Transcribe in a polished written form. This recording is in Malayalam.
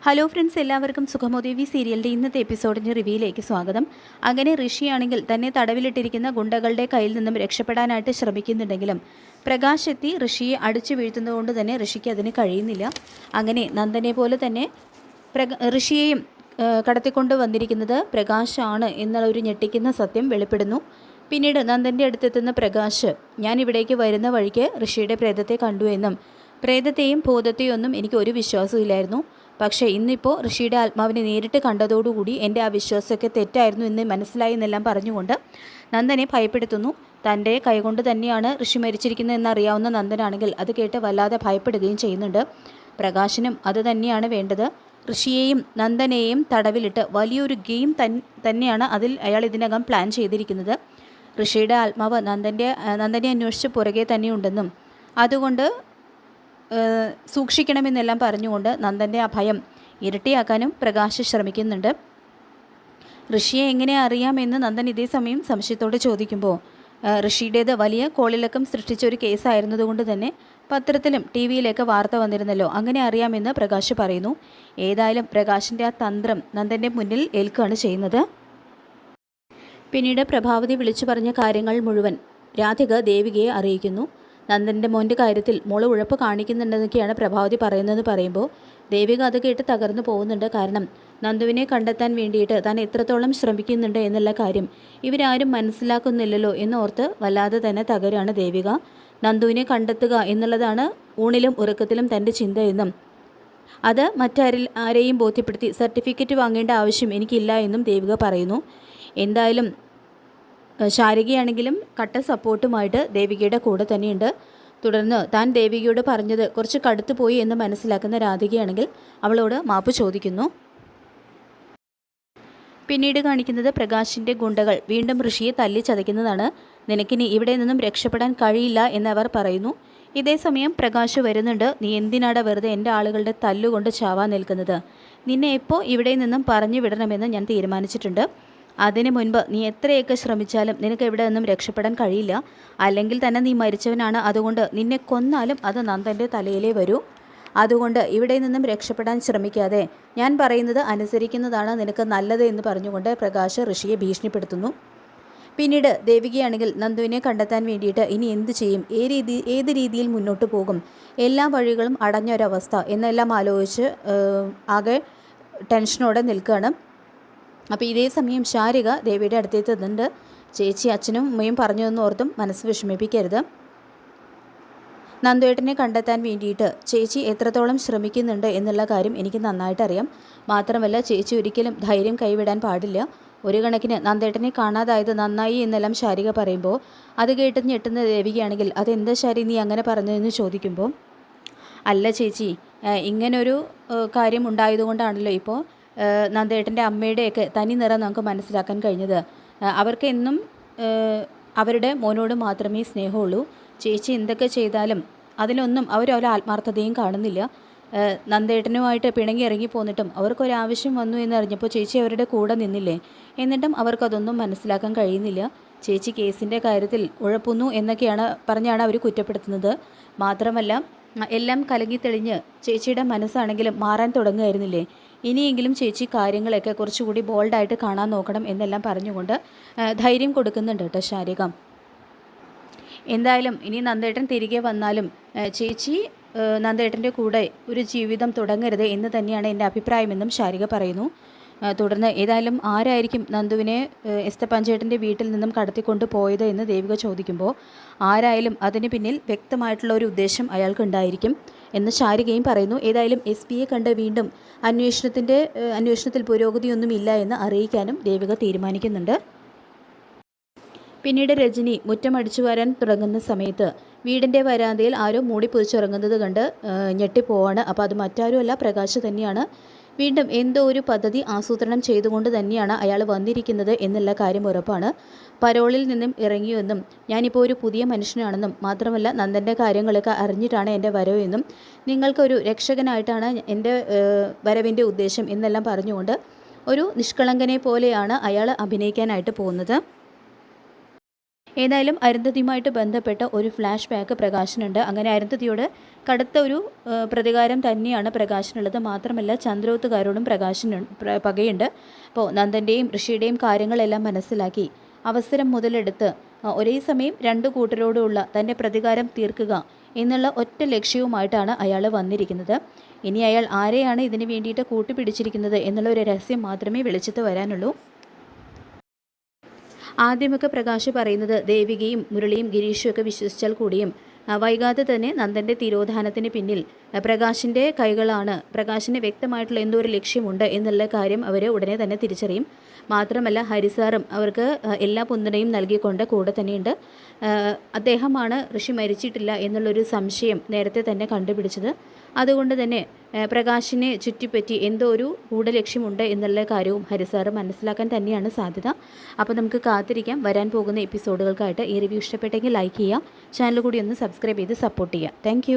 ഹലോ ഫ്രണ്ട്സ്, എല്ലാവർക്കും സുഖമോദേവി സീരിയലിൻ്റെ ഇന്നത്തെ എപ്പിസോഡിൻ്റെ റിവ്യൂയിലേക്ക് സ്വാഗതം. അങ്ങനെ ഋഷിയാണെങ്കിൽ തന്നെ തടവിലിട്ടിരിക്കുന്ന ഗുണ്ടകളുടെ കയ്യിൽ നിന്നും രക്ഷപ്പെടാനായിട്ട് ശ്രമിക്കുന്നുണ്ടെങ്കിലും പ്രകാശ് എത്തി ഋഷിയെ അടിച്ചു വീഴ്ത്തുന്നതുകൊണ്ട് തന്നെ ഋഷിക്ക് അതിന് കഴിയുന്നില്ല. അങ്ങനെ നന്ദനെ പോലെ തന്നെ ഋഷിയെയും കടത്തിക്കൊണ്ട് വന്നിരിക്കുന്നത് പ്രകാശാണ് എന്നുള്ള ഒരു ഞെട്ടിക്കുന്ന സത്യം വെളിപ്പെടുന്നു. പിന്നീട് നന്ദൻ്റെ അടുത്തെത്തുന്ന പ്രകാശ്, ഞാൻ ഇവിടേക്ക് വരുന്ന വഴിക്ക് ഋഷിയുടെ പ്രേതത്തെ കണ്ടു എന്നും പ്രേതത്തെയും ഭൂതത്തെയും ഒന്നും എനിക്ക് ഒരു വിശ്വാസമില്ലായിരുന്നു. പക്ഷേ ഇന്നിപ്പോൾ ഋഷിയുടെ ആത്മാവിനെ നേരിട്ട് കണ്ടതോടുകൂടി എൻ്റെ ആ വിശ്വാസമൊക്കെ തെറ്റായിരുന്നു എന്ന് മനസ്സിലായി എന്നെല്ലാം പറഞ്ഞുകൊണ്ട് നന്ദനെ ഭയപ്പെടുത്തുന്നു. തൻ്റെ കൈകൊണ്ട് തന്നെയാണ് ഋഷി മരിച്ചിരിക്കുന്നത് എന്നറിയാവുന്ന നന്ദനാണെങ്കിൽ അത് കേട്ട് വല്ലാതെ ഭയപ്പെടുകയും ചെയ്യുന്നുണ്ട്. പ്രകാശനും അത് തന്നെയാണ് വേണ്ടത്. ഋഷിയെയും നന്ദനെയും തടവിലിട്ട് വലിയൊരു ഗെയിം തന്നെയാണ് അതിൽ അയാൾ ഇതിനകം പ്ലാൻ ചെയ്തിരിക്കുന്നത്. ഋഷിയുടെ ആത്മാവ് നന്ദനെ അന്വേഷിച്ച് പുറകെ തന്നെയുണ്ടെന്നും അതുകൊണ്ട് സൂക്ഷിക്കണമെന്നെല്ലാം പറഞ്ഞുകൊണ്ട് നന്ദൻ്റെ ആ ഭയം ഇരട്ടിയാക്കാനും പ്രകാശ് ശ്രമിക്കുന്നുണ്ട്. ഋഷിയെ എങ്ങനെ അറിയാമെന്ന് നന്ദൻ ഇതേ സമയം സംശയത്തോടെ ചോദിക്കുമ്പോൾ ഋഷിയുടേത് വലിയ കോളിളക്കം സൃഷ്ടിച്ച ഒരു കേസായിരുന്നതുകൊണ്ട് തന്നെ പത്രത്തിലും ടി വിയിലൊക്കെ വാർത്ത വന്നിരുന്നല്ലോ, അങ്ങനെ അറിയാമെന്ന് പ്രകാശ് പറയുന്നു. ഏതായാലും പ്രകാശിൻ്റെ ആ തന്ത്രം നന്ദൻ്റെ മുന്നിൽ ഏൽക്കുകയാണ് ചെയ്യുന്നത്. പിന്നീട് പ്രഭാവതി വിളിച്ചു പറഞ്ഞ കാര്യങ്ങൾ മുഴുവൻ രാധിക ദേവികയെ അറിയിക്കുന്നു. നന്ദൻ്റെ മോൻ്റെ കാര്യത്തിൽ മോള് ഉഴപ്പ് കാണിക്കുന്നുണ്ടെന്നൊക്കെയാണ് പ്രഭാവതി പറയുന്നതെന്ന് പറയുമ്പോൾ ദേവിക അത് കേട്ട് തകർന്നു പോകുന്നുണ്ട്. കാരണം നന്ദുവിനെ കണ്ടെത്താൻ വേണ്ടിയിട്ട് താൻ എത്രത്തോളം ശ്രമിക്കുന്നുണ്ട് എന്നുള്ള കാര്യം ഇവരാരും മനസ്സിലാക്കുന്നില്ലല്ലോ എന്നോർത്ത് വല്ലാതെ തന്നെ തകരാണ് ദേവിക. നന്ദുവിനെ കണ്ടെത്തുക എന്നുള്ളതാണ് ഊണിലും ഉറക്കത്തിലും തൻ്റെ ചിന്തയെന്നും അത് ആരെയും ബോധ്യപ്പെടുത്തി സർട്ടിഫിക്കറ്റ് വാങ്ങേണ്ട ആവശ്യം എനിക്കില്ല എന്നും ദേവിക പറയുന്നു. എന്തായാലും ശാരികയാണെങ്കിലും കട്ട സപ്പോർട്ടുമായിട്ട് ദേവികയുടെ കൂടെ തന്നെയുണ്ട്. തുടർന്ന് താൻ ദേവികയോട് പറഞ്ഞത് കുറച്ച് കടുത്തു പോയി എന്ന് മനസ്സിലാക്കുന്ന രാധികയാണെങ്കിൽ അവളോട് മാപ്പ് ചോദിക്കുന്നു. പിന്നീട് കാണിക്കുന്നത് പ്രകാശിൻ്റെ ഗുണ്ടകൾ വീണ്ടും ഋഷിയെ തല്ലി ചതയ്ക്കുന്നതാണ്. നിനക്കിനി ഇവിടെ നിന്നും രക്ഷപ്പെടാൻ കഴിയില്ല എന്നവർ പറയുന്നു. ഇതേസമയം പ്രകാശ് വരുന്നുണ്ട്. നീ എന്തിനാണ് വെറുതെ എൻ്റെ ആളുകളുടെ തല്ലുകൊണ്ട് ചാവാൻ നിൽക്കുന്നത്? നിന്നെ എപ്പോൾ ഇവിടെ നിന്നും പറഞ്ഞു വിടണമെന്ന് ഞാൻ തീരുമാനിച്ചിട്ടുണ്ട്. അതിനു മുൻപ് നീ എത്രയൊക്കെ ശ്രമിച്ചാലും നിനക്ക് ഇവിടെ നിന്നും രക്ഷപ്പെടാൻ കഴിയില്ല. അല്ലെങ്കിൽ തന്നെ നീ മരിച്ചവനാണ്. അതുകൊണ്ട് നിന്നെ കൊന്നാലും അത് നന്ദൻ്റെ തലയിലേ വരൂ. അതുകൊണ്ട് ഇവിടെ നിന്നും രക്ഷപ്പെടാൻ ശ്രമിക്കാതെ ഞാൻ പറയുന്നത് അനുസരിക്കുന്നതാണ് നിനക്ക് നല്ലത് എന്ന് പറഞ്ഞുകൊണ്ട് പ്രകാശ് ഋഷിയെ ഭീഷണിപ്പെടുത്തുന്നു. പിന്നീട് ദേവികയാണെങ്കിൽ നന്ദുവിനെ കണ്ടെത്താൻ വേണ്ടിയിട്ട് ഇനി എന്ത് ചെയ്യും, ഏത് രീതിയിൽ മുന്നോട്ട് പോകും, എല്ലാ വഴികളും അടഞ്ഞൊരവസ്ഥ എന്നെല്ലാം ആലോചിച്ച് ആകെ ടെൻഷനോടെ നിൽക്കുകയാണ്. അപ്പോൾ ഇതേ സമയം ശാരിക ദേവിയുടെ അടുത്തെത്തുന്നുണ്ട്. ചേച്ചി അച്ഛനും അമ്മയും പറഞ്ഞതെന്ന് ഓർത്തും മനസ്സ് വിഷമിപ്പിക്കരുത്. നന്ദേട്ടനെ കണ്ടെത്താൻ വേണ്ടിയിട്ട് ചേച്ചി എത്രത്തോളം ശ്രമിക്കുന്നുണ്ട് എന്നുള്ള കാര്യം എനിക്ക് നന്നായിട്ട് അറിയാം. മാത്രമല്ല ചേച്ചി ഒരിക്കലും ധൈര്യം കൈവിടാൻ പാടില്ല. ഒരു കണക്കിന് നന്ദേട്ടനെ കാണാതായത് നന്നായി എന്നെല്ലാം ശാരിക പറയുമ്പോൾ അത് കേട്ട് ഞെട്ടുന്ന ദേവികയാണെങ്കിൽ അതെന്താ ശാരി നീ അങ്ങനെ പറഞ്ഞതെന്ന് ചോദിക്കുമ്പോൾ, അല്ല ചേച്ചി, ഇങ്ങനൊരു കാര്യം ഉണ്ടായതുകൊണ്ടാണല്ലോ ഇപ്പോൾ നന്ദേട്ടൻ്റെ അമ്മയുടെയൊക്കെ തനി നിറം നമുക്ക് മനസ്സിലാക്കാൻ കഴിഞ്ഞത്. അവർക്ക് എന്നും അവരുടെ മോനോട് മാത്രമേ സ്നേഹമുള്ളൂ. ചേച്ചി എന്തൊക്കെ ചെയ്താലും അതിലൊന്നും അവരൊരു ആത്മാർത്ഥതയും കാണുന്നില്ല. നന്ദേട്ടനുമായിട്ട് പിണങ്ങി ഇറങ്ങി പോന്നിട്ടും അവർക്കൊരാവശ്യം വന്നു എന്നറിഞ്ഞപ്പോൾ ചേച്ചി അവരുടെ കൂടെ നിന്നില്ലേ? എന്നിട്ടും അവർക്കതൊന്നും മനസ്സിലാക്കാൻ കഴിയുന്നില്ല. ചേച്ചി കേസിൻ്റെ കാര്യത്തിൽ ഉഴപ്പുന്നു എന്നൊക്കെയാണ് പറഞ്ഞാണ് അവർ കുറ്റപ്പെടുത്തുന്നത്. മാത്രമല്ല എല്ലാം കലങ്ങി തെളിഞ്ഞ് ചേച്ചിയുടെ മനസ്സാണെങ്കിലും മാറാൻ തുടങ്ങുമായിരുന്നില്ലേ? ഇനിയെങ്കിലും ചേച്ചി കാര്യങ്ങളൊക്കെ കുറച്ചുകൂടി ബോൾഡായിട്ട് കാണാൻ നോക്കണം എന്നെല്ലാം പറഞ്ഞുകൊണ്ട് ധൈര്യം കൊടുക്കുന്നുണ്ട് കേട്ടോ ശാരിക. എന്തായാലും ഇനി നന്ദേട്ടൻ തിരികെ വന്നാലും ചേച്ചി നന്ദേട്ടൻ്റെ കൂടെ ഒരു ജീവിതം തുടങ്ങരുത് എന്ന് തന്നെയാണ് എൻ്റെ അഭിപ്രായമെന്നും ശാരിക പറയുന്നു. തുടർന്ന് ഏതായാലും ആരായിരിക്കും നന്ദുവിനെ എസ്തപ്പാഞ്ചേട്ടൻ്റെ വീട്ടിൽ നിന്നും കടത്തിക്കൊണ്ട് പോയത് എന്ന് ദേവിക ചോദിക്കുമ്പോൾ ആരായാലും അതിന് പിന്നിൽ വ്യക്തമായിട്ടുള്ള ഒരു ഉദ്ദേശം അയാൾക്കുണ്ടായിരിക്കും എന്ന് ശാരികയും പറയുന്നു. ഏതായാലും SP കണ്ട് വീണ്ടും അന്വേഷണത്തിൽ പുരോഗതിയൊന്നുമില്ല എന്ന് അറിയിക്കാനും ദേവിക തീരുമാനിക്കുന്നുണ്ട്. പിന്നീട് രജനി മുറ്റമടിച്ചു വരാൻ തുടങ്ങുന്ന സമയത്ത് വീടിൻ്റെ വരാന്തയിൽ ആരോ മൂടിപ്പൊതിച്ചിറങ്ങുന്നത് കണ്ട് ഞെട്ടിപ്പോവാണ്. അപ്പോൾ അത് മറ്റാരുമല്ല, പ്രകാശ് തന്നെയാണ്. വീണ്ടും എന്തോ ഒരു പദ്ധതി ആസൂത്രണം ചെയ്തുകൊണ്ട് തന്നെയാണ് അയാൾ വന്നിരിക്കുന്നത് എന്നുള്ള കാര്യം ഉറപ്പാണ്. പരോളിൽ നിന്നും ഇറങ്ങിയെന്നും ഞാനിപ്പോൾ ഒരു പുതിയ മനുഷ്യനാണെന്നും മാത്രമല്ല നന്ദൻ്റെ കാര്യങ്ങളൊക്കെ അറിഞ്ഞിട്ടാണ് എൻ്റെ വരവെന്നും നിങ്ങൾക്കൊരു രക്ഷകനായിട്ടാണ് എൻ്റെ വരവിൻ്റെ ഉദ്ദേശം എന്നെല്ലാം പറഞ്ഞുകൊണ്ട് ഒരു നിഷ്കളങ്കനെ പോലെയാണ് അയാൾ അഭിനയിക്കാനായിട്ട് പോകുന്നത്. ഏതായാലും അരുന്ധതിയുമായിട്ട് ബന്ധപ്പെട്ട ഒരു ഫ്ലാഷ് ബാക്ക് പ്രകാശനുണ്ട്. അങ്ങനെ അരുന്ധതിയോട് കടുത്ത ഒരു പ്രതികാരം തന്നെയാണ് പ്രകാശനുള്ളത്. മാത്രമല്ല ചന്ദ്രോത്തുകാരോടും പകയുണ്ട്. അപ്പോൾ നന്ദൻ്റെയും ഋഷിയുടെയും കാര്യങ്ങളെല്ലാം മനസ്സിലാക്കി അവസരം മുതലെടുത്ത് ഒരേ സമയം രണ്ടു കൂട്ടരോടുള്ള തൻ്റെ പ്രതികാരം തീർക്കുക എന്നുള്ള ഒറ്റ ലക്ഷ്യവുമായിട്ടാണ് അയാൾ വന്നിരിക്കുന്നത്. ഇനി അയാൾ ആരെയാണ് ഇതിനു വേണ്ടിയിട്ട് കൂട്ടുപിടിച്ചിരിക്കുന്നത് എന്നുള്ള ഒരു രഹസ്യം മാത്രമേ വെളിച്ചത്ത് വരാനുള്ളൂ. ആദ്യമൊക്കെ പ്രകാശ് പറയുന്നത് ദേവികയും മുരളിയും ഗിരീഷും ഒക്കെ വിശ്വസിച്ചാൽ കൂടിയും വൈകാതെ തന്നെ നന്ദൻ്റെ തിരോധാനത്തിന് പിന്നിൽ പ്രകാശിൻ്റെ കൈകളാണ്, പ്രകാശിന് വ്യക്തമായിട്ടുള്ള എന്തോ ഒരു ലക്ഷ്യമുണ്ട് എന്നുള്ള കാര്യം അവർ ഉടനെ തന്നെ തിരിച്ചറിയും. മാത്രമല്ല ഹരിസാറും അവർക്ക് എല്ലാ പിന്തുണയും നൽകിക്കൊണ്ട് കൂടെ തന്നെയുണ്ട്. അദ്ദേഹമാണ് ഋഷി മരിച്ചിട്ടില്ല എന്നുള്ളൊരു സംശയം നേരത്തെ തന്നെ കണ്ടുപിടിച്ചത്. അതുകൊണ്ട് തന്നെ പ്രകാശിനെ ചുറ്റിപ്പറ്റി എന്തോ ഒരു ഗൂഢലക്ഷ്യമുണ്ട് എന്നുള്ള കാര്യവും ഹരിസാറ് മനസ്സിലാക്കാൻ തന്നെയാണ് സാധ്യത. അപ്പോൾ നമുക്ക് കാത്തിരിക്കാം വരാൻ പോകുന്ന എപ്പിസോഡുകൾക്കായിട്ട്. ഈ റിവ്യൂ ഇഷ്ടപ്പെട്ടെങ്കിൽ ലൈക്ക് ചെയ്യുക, ചാനൽ കൂടി ഒന്ന് സബ്സ്ക്രൈബ് ചെയ്ത് സപ്പോർട്ട് ചെയ്യുക. താങ്ക്